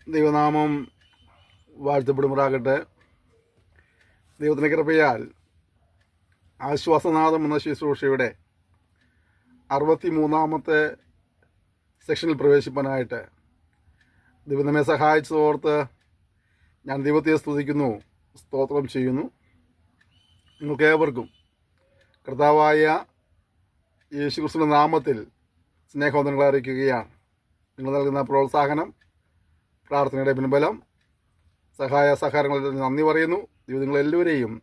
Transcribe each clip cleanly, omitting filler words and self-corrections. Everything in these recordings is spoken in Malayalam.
ദൈവനാമം വാഴ്ത്തപ്പെടുമാറാകട്ടെ. ദൈവത്തിൻ്റെ കൃപയാൽ ആശ്വാസനാഥം എന്ന ശുശ്രൂഷയുടെ 63-ാമത്തെ സെക്ഷനിൽ പ്രവേശിപ്പാനായിട്ട് ദൈവം നമ്മെ സഹായിച്ചതോർത്ത് ഞാൻ ദൈവത്തെ സ്തുതിക്കുന്നു, സ്തോത്രം ചെയ്യുന്നു. നിങ്ങൾക്കേവർക്കും കർത്താവായ യേശുക്രിസ്തുവിന്റെ നാമത്തിൽ സ്നേഹവന്ദനങ്ങൾ അറിയിക്കുകയാണ്. നിങ്ങൾ നൽകുന്ന പ്രോത്സാഹനം, പ്രാർത്ഥനയുടെ പിൻബലം, സഹായ സഹകരണങ്ങളിൽ നന്ദി പറയുന്നു. ദൈവം നിങ്ങളെല്ലാവരെയും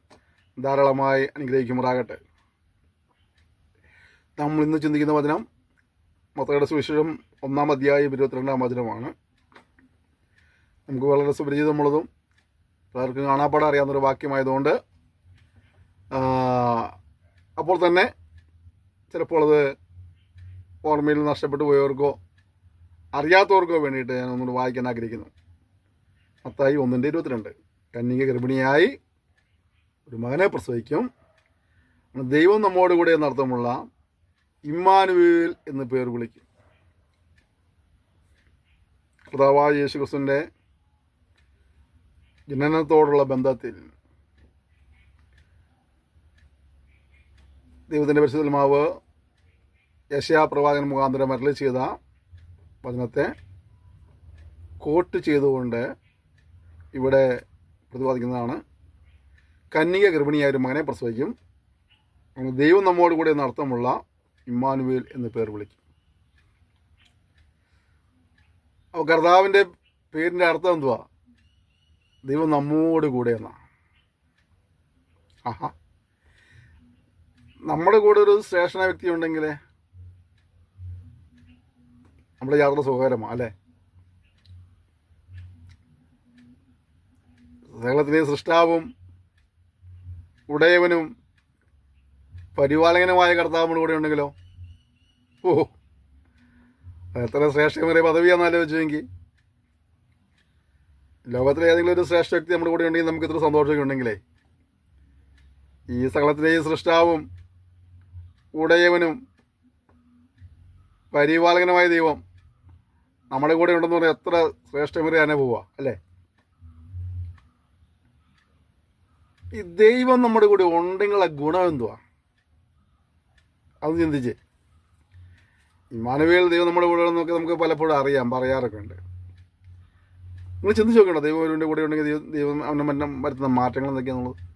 ധാരാളമായി അനുഗ്രഹിക്കുമാറാകട്ടെ. നമ്മൾ ഇന്ന് ചിന്തിക്കുന്ന വചനം മത്തായിയുടെ സുവിശേഷം 1-ാം അധ്യായം 22-ാം വചനമാണ്. നമുക്ക് വളരെ സുപരിചിതമുള്ളതും പലർക്കും കാണാപ്പാടെ അറിയാവുന്നൊരു വാക്യമായതുകൊണ്ട് അപ്പോൾ തന്നെ ചിലപ്പോൾ അത് ഓർമ്മയിൽ നഷ്ടപ്പെട്ടു പോയവർക്കോ അറിയാത്തവർക്കോ വേണ്ടിയിട്ട് ഞാൻ ഒന്നുകൂടി വായിക്കാൻ ആഗ്രഹിക്കുന്നു. മത്തായി 1:22. കന്യക ഗർഭിണിയായി ഒരു മകനെ പ്രസവിക്കും, ദൈവം നമ്മോട് കൂടെ എന്നർത്ഥമുള്ള ഇമ്മാനുവേൽ എന്ന് പേർ വിളിക്കും. കർത്താവായ യേശുക്രിസ്തുവിൻ്റെ ജനനത്തോടുള്ള ബന്ധത്തിൽ ദൈവത്തിൻ്റെ പരിശുദ്ധാത്മാവ് യെശയ്യാ പ്രവാചകൻ മുഖാന്തരം അരുളി ചെയ്ത വചനത്തെ കോട്ട് ചെയ്തുകൊണ്ട് ഇവിടെ പ്രതിപാദിക്കുന്നതാണ്. കന്യക ഗർഭിണിയായ ഒരു മകനെ പ്രസവിക്കും, ദൈവം നമ്മോട് കൂടെ എന്ന അർത്ഥമുള്ള ഇമ്മാനുവേൽ എന്ന് പേർ വിളിക്കും. അപ്പോൾ കർത്താവിൻ്റെ പേരിൻ്റെ അർത്ഥം എന്തുവാ? ദൈവം നമ്മോട് കൂടെ എന്നാണ്. ആഹാ, നമ്മുടെ കൂടെ ഒരു ശ്രേഷ്ഠ വ്യക്തി ഉണ്ടെങ്കിൽ നമ്മുടെ യാത്ര സുഖകരമാണ്, അല്ലേ? സകലത്തിൻ്റെ സൃഷ്ടാവും ഉടയവനും പരിപാലകനുമായ കർത്താവിനോട് കൂടെ ഉണ്ടെങ്കിലോ, എത്ര ശ്രേഷ്ഠമായ പദവിയാണെന്ന് ആലോചിച്ചെങ്കിൽ, ലോകത്തിലെ ഏതെങ്കിലും ഒരു ശ്രേഷ്ഠ വ്യക്തി നമ്മുടെ കൂടെ ഉണ്ടെങ്കിൽ നമുക്ക് ഇത്ര സന്തോഷമൊക്കെ ഉണ്ടെങ്കിലേ, ഈ സകലത്തിലെയും സൃഷ്ടാവും ഉടയവനും പരിപാലകനുമായ ദൈവം നമ്മുടെ കൂടെ ഉണ്ടെന്ന് പറഞ്ഞാൽ എത്ര ശ്രേഷ്ഠമേറിയ അനുഭവമാണ്, അല്ലേ? ഈ ദൈവം നമ്മുടെ കൂടെ ഉണ്ടെങ്കിലുള്ള ഗുണം എന്തുവാ? അത് ചിന്തിച്ച്. ഇമ്മാനുവേൽ ദൈവം നമ്മുടെ കൂടെ ഉണ്ടെന്നൊക്കെ നമുക്ക് പലപ്പോഴും അറിയാം, പറയാറൊക്കെ ഉണ്ട്. നിങ്ങൾ ചിന്തിച്ച് നോക്കണ്ടോ, ദൈവം അവരുടെ കൂടെ ഉണ്ടെങ്കിൽ ദൈവം അവൻ്റെ മന്നം വരുത്തുന്ന മാറ്റങ്ങൾ എന്തൊക്കെയാണെന്നുള്ളത്?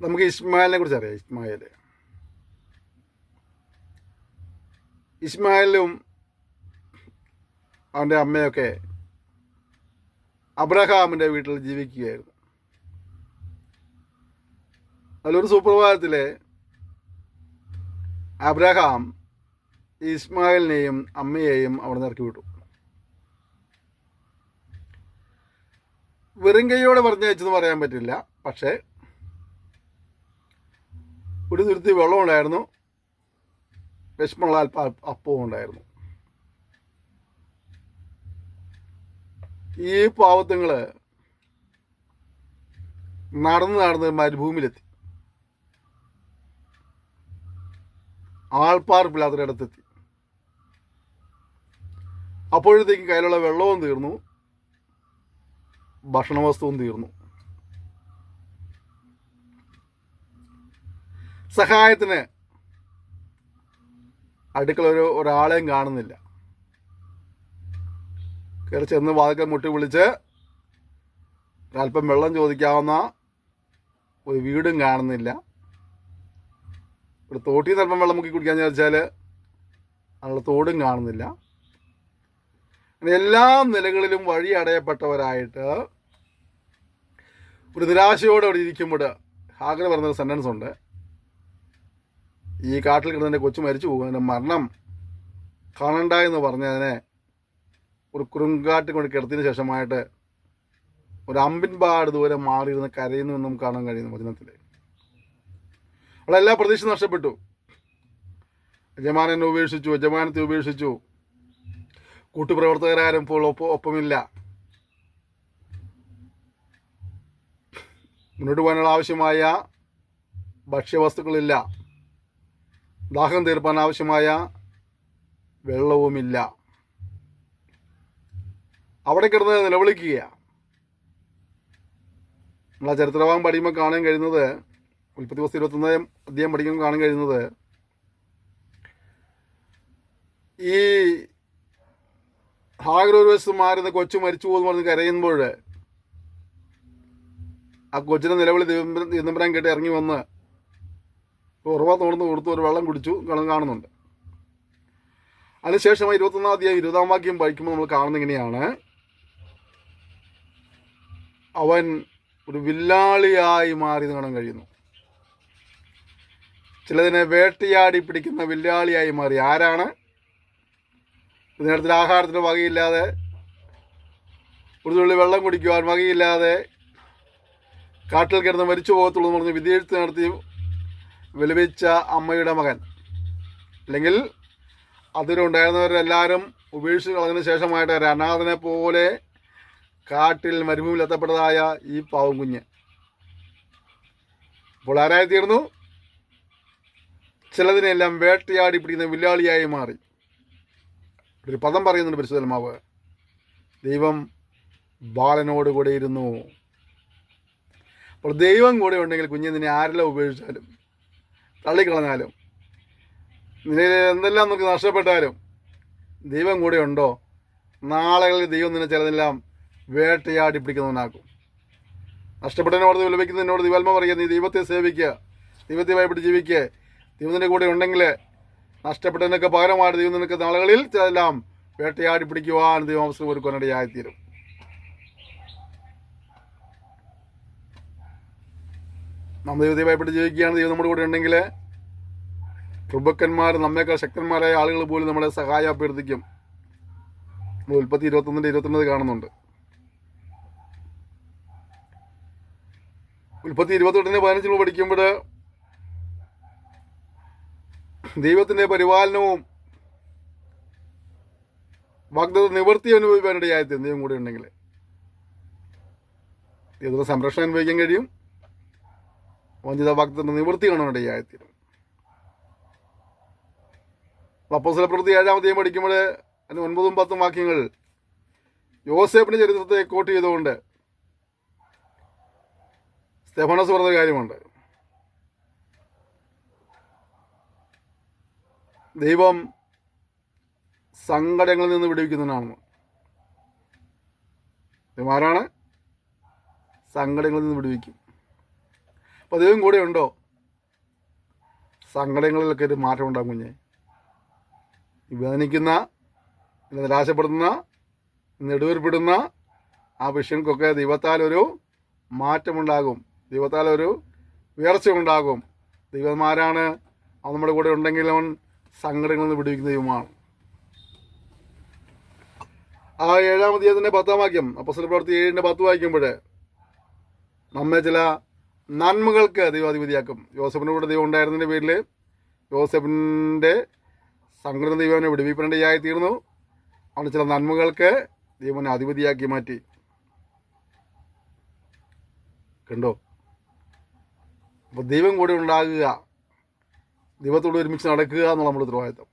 നമുക്ക് ഇസ്മായിലിനെ കുറിച്ച് അറിയാം. ഇസ്മായിലും അവൻ്റെ അമ്മയൊക്കെ അബ്രഹാമിൻ്റെ വീട്ടിൽ ജീവിക്കുകയായിരുന്നു. അതിലൊരു സുപ്രഭാതത്തിൽ അബ്രഹാം ഇസ്മായിലിനെയും അമ്മയെയും അവിടെ നിന്ന് ഇറക്കി വിട്ടു. വെറും കൈയോടെ പറഞ്ഞയച്ചെന്ന് പറയാൻ പറ്റില്ല, പക്ഷേ ഒരു തുരുത്തി വെള്ളം ഉണ്ടായിരുന്നു, വിശപ്പുള്ള അല്പം അപ്പവും ഉണ്ടായിരുന്നു. ഈ പാവത്തുങ്ങൾ നടന്ന് മരുഭൂമിയിലെത്തി, ആൾപ്പാർപ്പില്ലാത്തൊരിടത്തെത്തി. അപ്പോഴത്തേക്കും കയ്യിലുള്ള വെള്ളവും തീർന്നു, ഭക്ഷണവസ്തുവും തീർന്നു. സഹായത്തിന് അടുക്കള ഒരാളെയും കാണുന്നില്ല. കയറി ചെന്ന് വാതിൽക്കൽ മുട്ടി വിളിച്ച് ഒരല്പം വെള്ളം ചോദിക്കാവുന്ന ഒരു വീടും കാണുന്നില്ല. ഒരു തോട്ടിൽ നിന്ന് അല്പം വെള്ളം മുക്കി കുടിക്കാന്ന് വിചാരിച്ചാൽ അതിനുള്ള തോടും കാണുന്നില്ല. എല്ലാ നിലകളിലും വഴി അടയപ്പെട്ടവരായിട്ട് ഒരു നിരാശയോടെ അവിടെ ഇരിക്കുമ്പോൾ ഹാഗർ പറഞ്ഞൊരു സെൻറ്റൻസ് ഉണ്ട്: ഈ കാട്ടിൽ കിടന്നതിൻ്റെ കൊച്ചു മരിച്ചു പോകും, അതിൻ്റെ മരണം കാണണ്ട എന്ന് പറഞ്ഞ് അതിനെ ഒരു കുറുങ്കാട്ടിൽ കൊണ്ട് കിടത്തിന് ശേഷമായിട്ട് ഒരു അമ്പിൻപാട് ദൂരം മാറിയിരുന്ന് കരയുന്നു എന്ന് നമുക്ക് കാണാൻ കഴിയുന്നു വചനത്തിൽ. അവളെ എല്ലാ പ്രതീക്ഷ നഷ്ടപ്പെട്ടു. യജമാനത്തെ ഉപേക്ഷിച്ചു. കൂട്ടുപ്രവർത്തകരാരും ഇപ്പോൾ ഒപ്പമില്ല. മുന്നോട്ട് പോകാനുള്ള ആവശ്യമായ ഭക്ഷ്യവസ്തുക്കളില്ല. ദാഹം തീർപ്പാൻ ആവശ്യമായ വെള്ളവുമില്ല. അവിടെ കിടന്ന് നിലവിളിക്കുകയാണ്. നമ്മൾ ആ ചരിത്രഭാഗം പഠിക്കുമ്പോൾ കാണാൻ കഴിയുന്നത്, ഉൽപ്പത്തി പുസ്തകം 21 അധ്യായം പഠിക്കുമ്പോൾ കാണാൻ കഴിയുന്നത്, ഈ ഹാഗർ ഒരു വശത്ത് മാറുന്ന കൊച്ചു മരിച്ചു പോകുമെന്ന് പറഞ്ഞ് കരയുമ്പോൾ ആ കൊച്ചിനെ നിലവിളി ദൈവം കേട്ട് ഇറങ്ങി വന്ന് ഉറവ തോർന്ന് കൊടുത്ത് ഒരു വെള്ളം കുടിച്ചു കാണുന്നുണ്ട്. അതിനുശേഷം 21 അധ്യായം 20 വാക്യം പഠിക്കുമ്പോൾ നമ്മൾ കാണുന്നത് ഇങ്ങനെയാണ്: അവൻ ഒരു വില്ലാളിയായി മാറി കാണാൻ കഴിയുന്നു. ചിലതിനെ വേട്ടയാടി പിടിക്കുന്ന വില്ലാളിയായി മാറി. ആരാണ്? ഇതിനടുത്തിൽ ആഹാരത്തിന് വകയില്ലാതെ, ഒരു തുള്ളി വെള്ളം കുടിക്കുവാൻ വകയില്ലാതെ കാട്ടിൽ കിടന്ന് മരിച്ചു പോകത്തുള്ളൂ എന്ന് പറഞ്ഞ് വിധിയെഴുത്ത് നടത്തി വിലപിച്ച അമ്മയുടെ മകൻ, അല്ലെങ്കിൽ അതിലുണ്ടായിരുന്നവരെല്ലാവരും ഉപേക്ഷിച്ച് കളഞ്ഞതിന് ശേഷമായിട്ട് ഒരു അനാഥനെ പോലെ കാട്ടിൽ മരുഭൂമിയിൽ എത്തപ്പെട്ടതായ ഈ പാവം കുഞ്ഞ് ഇപ്പോൾ ആരായി തീർന്നു? ചിലതിനെല്ലാം വേട്ടയാടി പിടിക്കുന്ന വില്ലാളിയായി മാറി. ഒരു പദം പറയുന്നുണ്ട് പരിശുദ്ധാത്മാവ്: ദൈവം ബാലനോട് കൂടെ ഇരുന്നു. അപ്പോൾ ദൈവം കൂടെ ഉണ്ടെങ്കിൽ കുഞ്ഞ് നിന്നെ ആരെല്ലാം ഉപേക്ഷിച്ചാലും തള്ളിക്കളഞ്ഞാലും നിന്നെ എന്തെല്ലാം നമുക്ക് നഷ്ടപ്പെട്ടാലും ദൈവം കൂടെ ഉണ്ടോ, നാളുകളിൽ ദൈവം നിന്നെ ചിലതെല്ലാം വേട്ടയാടി പിടിക്കുന്നവനാക്കും. നഷ്ടപ്പെട്ടതിനോട് വിലപിക്കുന്നതിനോട് ദിവൽമ പറയുക: നീ ദൈവത്തെ സേവിക്കുക, ദൈവത്തെ ഭയപ്പെട്ട് ജീവിക്കുക. ദൈവത്തിൻ്റെ കൂടെ ഉണ്ടെങ്കിൽ നഷ്ടപ്പെട്ടതിനൊക്കെ പകരമായിട്ട് ദൈവം നിനക്ക് നാളുകളിൽ ചിലതെല്ലാം വേട്ടയാടി പിടിക്കുവാൻ ദൈവം അവസരം ഒരുക്കാനിടയായിത്തീരും. നാം ദൈവത്തെ ഭയപ്പെട്ട് ജീവിക്കുകയാണ്. ദൈവം നമ്മുടെ കൂടെ ഉണ്ടെങ്കിൽ പ്രഭുക്കന്മാർ, നമ്മേക്കാൾ ശക്തന്മാരായ ആളുകൾ പോലും നമ്മളെ സഹായം അഭ്യർത്ഥിക്കും. നമ്മൾ ഉൽപ്പത്തി 21-29 കാണുന്നുണ്ട്. ഉൽപ്പത്തി 28-15 പഠിക്കുമ്പോൾ ദൈവത്തിൻ്റെ പരിപാലനവും വാഗ്ദത്ത നിവൃത്തി അനുഭവിക്കാനിടയായിത്തീരും. ദൈവം കൂടെ ഉണ്ടെങ്കിൽ ദൈവത്തിൻ്റെ സംരക്ഷണം അനുഭവിക്കാൻ കഴിയും. വഞ്ചിത വാഗ്ദത്ത നിവൃത്തി കാണാനിടയായിത്തീരും. അപ്പോസ്തല പ്രവൃത്തി 7-ാം അധ്യായം പഠിക്കുമ്പോൾ അതിന് 9-10 വാക്യങ്ങൾ യോസേപ്പിന്റെ ചരിത്രത്തെ കോട്ട് ചെയ്തുകൊണ്ട് സ്തെഫാനോസ് പറഞ്ഞ കാര്യമുണ്ട്. ദൈവം സങ്കടങ്ങളിൽ നിന്ന് വിടുവിക്കുന്നവനാണെന്ന്. ദൈവം ആരാണ്? സങ്കടങ്ങളിൽ നിന്ന് വിടുവിക്കും. അപ്പോൾ ദൈവം കൂടെ ഉണ്ടോ, സങ്കടങ്ങളിലൊക്കെ ഒരു മാറ്റം ഉണ്ടാകും. കുഞ്ഞെ വേദനിക്കുന്ന, നിരാശപ്പെടുന്ന, നെടുവേർപ്പെടുന്ന ആ വിഷയങ്ങൾക്കൊക്കെ ദൈവത്താൽ ഒരു മാറ്റമുണ്ടാകും, ദൈവത്താൽ ഒരു ഉയർച്ച ഉണ്ടാകും. ദൈവന്മാരാണ് അവൻ നമ്മുടെ കൂടെ ഉണ്ടെങ്കിൽ അവൻ സങ്കടങ്ങളിൽ നിന്ന് വിടുവിക്കുന്ന ദൈവമാണ്. ആ 7-ാം അധ്യായത്തിൻ്റെ 10-ാം വാക്യം, അപ്പോസ്തല പ്രവൃത്തി 7-10 വായിക്കുമ്പോൾ നമ്മെ ചില നന്മകൾക്ക് ദൈവം അധിപതിയാക്കും. യോസേഫിൻ്റെ കൂടെ ദൈവം ഉണ്ടായിരുന്നതിൻ്റെ പേരിൽ യോസേഫിൻ്റെ സങ്കടം ദൈവം അവനെ വിടുവിപ്പേണ്ടയായി തീർന്നു. അവന് ചില നന്മകൾക്ക് ദൈവനെ അധിപതിയാക്കി മാറ്റി. കണ്ടോ? അപ്പോൾ ദൈവം കൂടെ ഉണ്ടാകുക, ദൈവത്തോട് ഒരുമിച്ച് നടക്കുക എന്നുള്ള നമ്മുടെ ഉത്തരവാദിത്തം.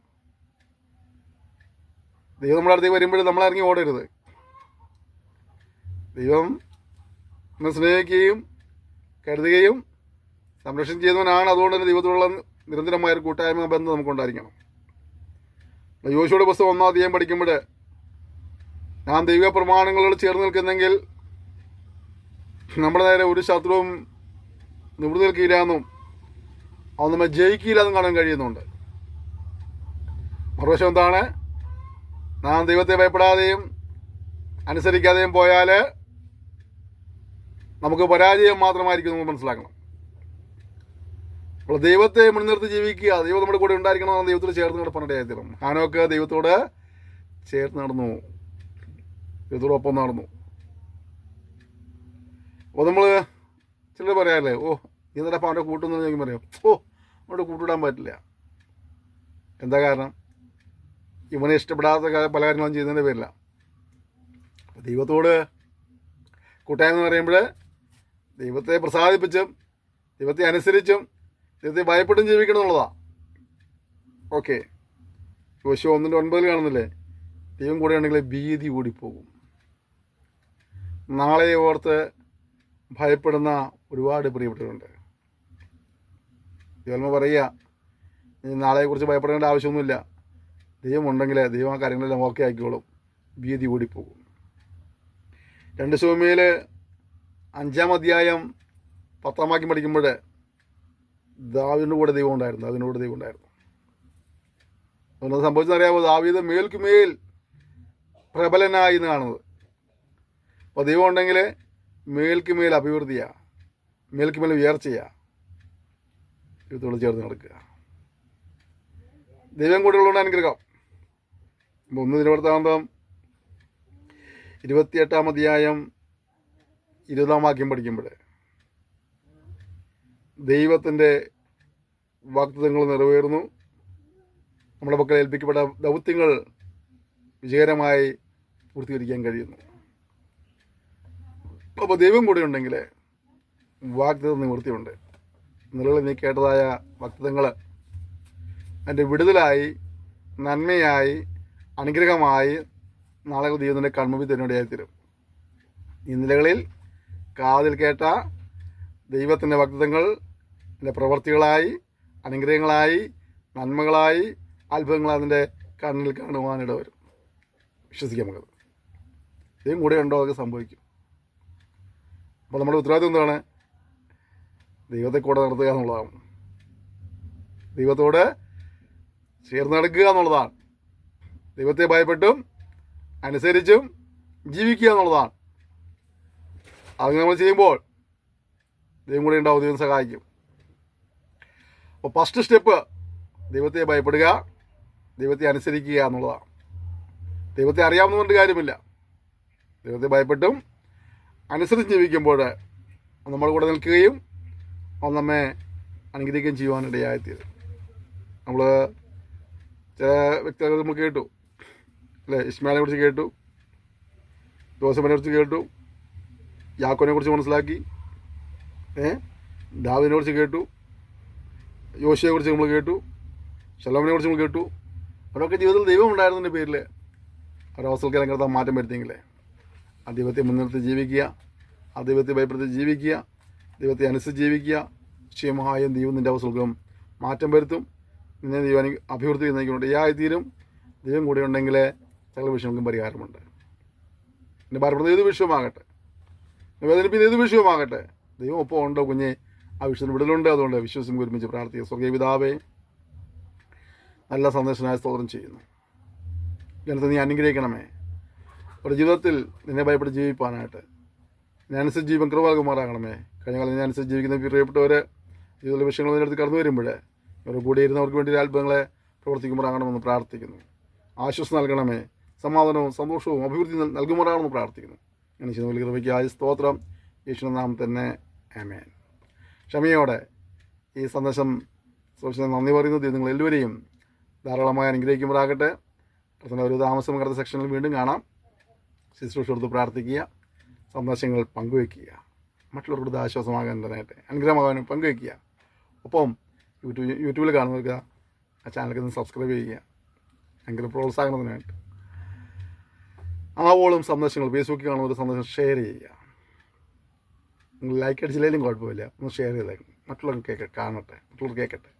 ദൈവം നമ്മുടെ അടുത്തേക്ക് വരുമ്പോഴും നമ്മളിറങ്ങി ഓടരുത്. ദൈവം നമ്മെ സ്നേഹിക്കുകയും കരുതുകയും സംരക്ഷണം ചെയ്യുന്നവനാണ്. അതുകൊണ്ട് തന്നെ ദൈവത്തോടുള്ള നിരന്തരമായൊരു കൂട്ടായ്മ ബന്ധം നമുക്കുണ്ടായിരിക്കണം. യോശുവയുടെ പുസ്തകം 1-ാം അധ്യായം പഠിക്കുമ്പോൾ ഞാൻ ദൈവിക പ്രമാണങ്ങളോട് ചേർന്ന് നിൽക്കുന്നെങ്കിൽ നമ്മുടെ നേരെ ഒരു ശത്രുവും നിവൃത്തി നിൽക്കില്ല എന്നും അവൻ നമ്മെ ജയിക്കില്ല എന്നും കാണാൻ കഴിയുന്നുണ്ട്. മറുവശം എന്താണ്? നാം ദൈവത്തെ ഭയപ്പെടാതെയും അനുസരിക്കാതെയും പോയാൽ നമുക്ക് പരാജയം മാത്രമായിരിക്കും നമ്മൾ മനസ്സിലാക്കണം. അപ്പോൾ ദൈവത്തെ മുൻനിർത്തി ജീവിക്കുക, ദൈവം നമ്മുടെ കൂടെ ഉണ്ടായിരിക്കണം, ദൈവത്തോട് ചേർന്ന് നടപ്പാനിടയായിത്തീരും. ഹാനോക്ക് ദൈവത്തോട് ചേർന്ന് നടന്നു, ദൈവത്തോടൊപ്പം നടന്നു. അപ്പോൾ നമ്മൾ ചിലർ പറയാമല്ലേ, ഓ ഇന്നലപ്പം അവൻ്റെ കൂട്ടുന്നു ചോദിക്കുമ്പോൾ പറയാം, ഓ അവൻ്റെ കൂട്ടിടാൻ പറ്റില്ല. എന്താ കാരണം? ഇവനെ ഇഷ്ടപ്പെടാത്ത പല കാര്യങ്ങളും ചെയ്യുന്നതിൻ്റെ പേരില്ല. അപ്പോൾ ദൈവത്തോട് കൂട്ടായ്മ എന്ന് പറയുമ്പോൾ ദൈവത്തെ പ്രസാദിപ്പിച്ചും ദൈവത്തെ അനുസരിച്ചും ദൈവത്തെ ഭയപ്പെട്ടും ജീവിക്കണം എന്നുള്ളതാണ്. ഓക്കെ, യോശുവ 1:9 കാണുന്നില്ലേ? ദൈവം കൂടെ ഉണ്ടെങ്കിൽ ഭീതി ഓടിപ്പോകും. നാളെ ഓർത്ത് ഭയപ്പെടുന്ന ഒരുപാട് പ്രിയപ്പെട്ടവരുണ്ട്. ദൈവം പറയുക, നീ നാളെക്കുറിച്ച് ഭയപ്പെടേണ്ട ആവശ്യമൊന്നുമില്ല. ദൈവം ഉണ്ടെങ്കിൽ ദൈവം ആ കാര്യങ്ങളെല്ലാം ഓക്കെ ആക്കിക്കോളും. ഭീതി ഓടിപ്പോകും. 2 ശമൂവേൽ 5-ാം അധ്യായം 10-ാം വാക്യം പഠിക്കുമ്പോൾ ദാവീദിൻ്റെ കൂടെ ദൈവം ഉണ്ടായിരുന്നു. അതുകൊണ്ട് സംഭവിച്ചറിയാമോ? ദാവീദ് മേൽക്കുമേൽ പ്രബലനായി എന്ന് കാണുന്നത്. അപ്പോൾ ദൈവം ഉണ്ടെങ്കിൽ മേൽക്കുമേൽ അഭിവൃദ്ധിയാണ്, മേൽക്കുമേൽ ഉയർച്ചയാണ്. ദൈവത്തോട് ചേർന്ന് നടക്കുക. ദൈവം കൂടെ ഉള്ളതുകൊണ്ട് അനുഗ്രഹം. 1 ദിനവൃത്താന്തം 28-ാം അധ്യായം 20-ാം വാക്യം പഠിക്കുമ്പോൾ ദൈവത്തിൻ്റെ വാഗ്ദത്തങ്ങൾ നിറവേറുന്നു. നമ്മുടെ പക്കൽ ഏൽപ്പിക്കപ്പെട്ട ദൗത്യങ്ങൾ വിജയകരമായി പൂർത്തീകരിക്കാൻ കഴിയുന്നു. അപ്പോൾ ദൈവം കൂടെ ഉണ്ടെങ്കിൽ വാഗ്ദത്തം നിവൃത്തിയുണ്ട്. നിലവിൽ നീ കേട്ടതായ വാഗ്ദത്തങ്ങൾ അതിൻ്റെ വിടുതലായി, നന്മയായി, അനുഗ്രഹമായി നാളെ ദൈവത്തിൻ്റെ കൺമുമ്പിൽ തന്നോടെയായി തരും. ഈ നിലകളിൽ കാതിൽ കേട്ട ദൈവത്തിൻ്റെ വാഗ്ദത്തങ്ങൾ അതിൻ്റെ പ്രവർത്തികളായി, അനുഗ്രഹങ്ങളായി, നന്മകളായി, അത്ഭുതങ്ങളായി അതിൻ്റെ കണ്ണിൽ കാണുവാനിട വരും. വിശ്വസിക്കാം നമുക്കത്. ദൈവം കൂടെ ഉണ്ടോ അതൊക്കെ സംഭവിക്കും. അപ്പോൾ നമ്മുടെ ഉത്തരവാദിത്വം എന്താണ്? ദൈവത്തെ കൂടെ നടത്തുക എന്നുള്ളതാണ്. ദൈവത്തോട് ചേർന്ന് നടക്കുക എന്നുള്ളതാണ്. ദൈവത്തെ ഭയപ്പെട്ടും അനുസരിച്ചും ജീവിക്കുക എന്നുള്ളതാണ്. അത് നമ്മൾ ചെയ്യുമ്പോൾ ദൈവം കൂടെ ഉണ്ടാവും, ദൈവം സഹായിക്കും. അപ്പോൾ ഫസ്റ്റ് സ്റ്റെപ്പ് ദൈവത്തെ ഭയപ്പെടുക, ദൈവത്തെ അനുസരിക്കുക എന്നുള്ളതാണ്. ദൈവത്തെ അറിയാവുന്നതുകൊണ്ട് കാര്യമില്ല. ദൈവത്തെ ഭയപ്പെട്ടും അനുസരിച്ച് ജീവിക്കുമ്പോൾ നമ്മൾ കൂടെ നിൽക്കുകയും അത് നമ്മെ അനുഗ്രഹിക്കുകയും ചെയ്യുവാനിടയായിത്തീരും. നമ്മൾ ചില വ്യക്തികളെ നമ്മൾ കേട്ടു അല്ലേ? ഇസ്മായിലിനെ കുറിച്ച് കേട്ടു, ജോസഫിനെ കുറിച്ച് കേട്ടു, യാക്കോനെ കുറിച്ച് മനസ്സിലാക്കി, ദാവീദിനെ കുറിച്ച് കേട്ടു, യോശുവയെ കുറിച്ച് നമ്മൾ കേട്ടു, ശലോമിനെ കുറിച്ച് നമ്മൾ കേട്ടു. അവരൊക്കെ ജീവിതത്തിൽ ദൈവം ഉണ്ടായിരുന്നതിൻ്റെ പേരിൽ ഒരവസ്ഥകൾക്ക് രംഗത്ത് മാറ്റം വരുത്തിയെങ്കിലേ ആ ദൈവത്തെ മുൻനിർത്തി ജീവിക്കുക, ആ ദൈവത്തെ ഭയപ്പെടുത്തി ജീവിക്കുക, ദൈവത്തെ അനുസരിച്ച് ജീവിക്കുക. നിശ്ചയമായും ദൈവം നിൻ്റെ അവസ്ഥകൾക്കും മാറ്റം വരുത്തും. നിന്നെ ദൈവം അഭിവൃദ്ധി നയിക്കുന്നുണ്ട് ഏയായിത്തീരും. ദൈവം കൂടെ ഉണ്ടെങ്കിൽ സകല വിഷയങ്ങൾക്കും പരിഹാരമുണ്ട്. എൻ്റെ ഭാരപ്പെടുന്ന ഏത് വിഷയമാകട്ടെ, വേദനിപ്പിക്കുന്ന ഏത് വിഷയമാകട്ടെ, ദൈവം ഒപ്പം ഉണ്ടോ കുഞ്ഞെ, ആ വിഷയത്തിന് വിടലുണ്ട്. അതുകൊണ്ട് വിശ്വസിച്ച് ഒരുമിച്ച് പ്രാർത്ഥിക്കുക. സ്വർഗീയ പിതാവേ, നല്ല സന്ദേശനായ സ്തോത്രം ചെയ്യുന്നു. ജനത്തെ നീ അനുഗ്രഹിക്കണമേ. ഒരു ജീവിതത്തിൽ നിന്നെ ഭയപ്പെട്ട് ജീവിപ്പാനായിട്ട് ഇതിനനുസരിച്ച് ജീവൻ കൃപാകുമാറാകണമേ. കഴിഞ്ഞ കാലം ഇതിനനുസരിച്ച് ജീവിക്കുന്ന പ്രിയപ്പെട്ടവർ ജീവിതത്തിലെ വിഷയങ്ങൾ അതിനടുത്ത് കടന്നു വരുമ്പോൾ ഇവർ കൂടെ ഇരുന്നവർക്ക് വേണ്ടി അത്ഭുതങ്ങളെ പ്രവർത്തിക്കുമാറാകണമെന്ന് പ്രാർത്ഥിക്കുന്നു. ആശ്വാസം നൽകണമേ. സമാധാനവും സന്തോഷവും അഭിവൃദ്ധി നൽകുമാറാകണമെന്ന് പ്രാർത്ഥിക്കുന്നു. അങ്ങനെ ചെയ്യുന്ന കൃപയ്ക്കായി സ്തോത്രം. യേശുവിന്റെ നാമത്തിൽ തന്നെ ആമേൻ. ക്ഷമയോടെ ഈ സന്ദേശം സൂക്ഷിച്ച് നന്ദി പറയുന്നത് നിങ്ങൾ എല്ലാവരെയും ധാരാളമായി അനുഗ്രഹിക്കുമാറാകട്ടെ. അടുത്ത ഒരു താമസം അടുത്ത സെക്ഷനിൽ വീണ്ടും കാണാം. ശുശ്രൂഷ കൊടുത്ത് പ്രാർത്ഥിക്കുക, സന്ദേശങ്ങൾ പങ്കുവയ്ക്കുക, മറ്റുള്ളവർക്ക് ആശ്വാസമാകാനായിട്ട് അനുഗ്രഹമാകാനും പങ്കുവയ്ക്കുക. ഒപ്പം യൂട്യൂബിൽ കാണുന്നവർക്ക് ആ ചാനലിൽ നിന്ന് സബ്സ്ക്രൈബ് ചെയ്യുക, ഭയങ്കര പ്രോത്സാഹനത്തിനായിട്ട്. ആവോളം സന്ദേശങ്ങൾ ഫേസ്ബുക്കിൽ കാണുന്ന സന്ദേശം ഷെയർ ചെയ്യുക. നിങ്ങൾ ലൈക്ക് അടിച്ചില്ലെങ്കിലും കുഴപ്പമില്ല, ഒന്ന് ഷെയർ ചെയ്തേക്കണം. മറ്റുള്ളവർ കാണട്ടെ, മറ്റുള്ളവർ കേൾക്കട്ടെ.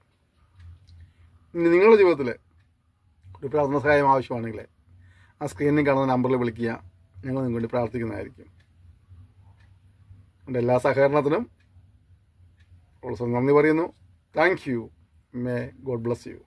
ഇനി നിങ്ങളുടെ ജീവിതത്തിൽ ഒരു പ്രാർത്ഥന സഹായം ആവശ്യമാണെങ്കിൽ ആ സ്ക്രീനിൽ കാണുന്ന നമ്പറിൽ വിളിക്കുക. ഞങ്ങൾ നിങ്ങൾക്ക് വേണ്ടി പ്രാർത്ഥിക്കുന്നതായിരിക്കും. എൻ്റെ എല്ലാ സഹകരണത്തിനും നന്ദി പറയുന്നു. Thank you. May God bless you.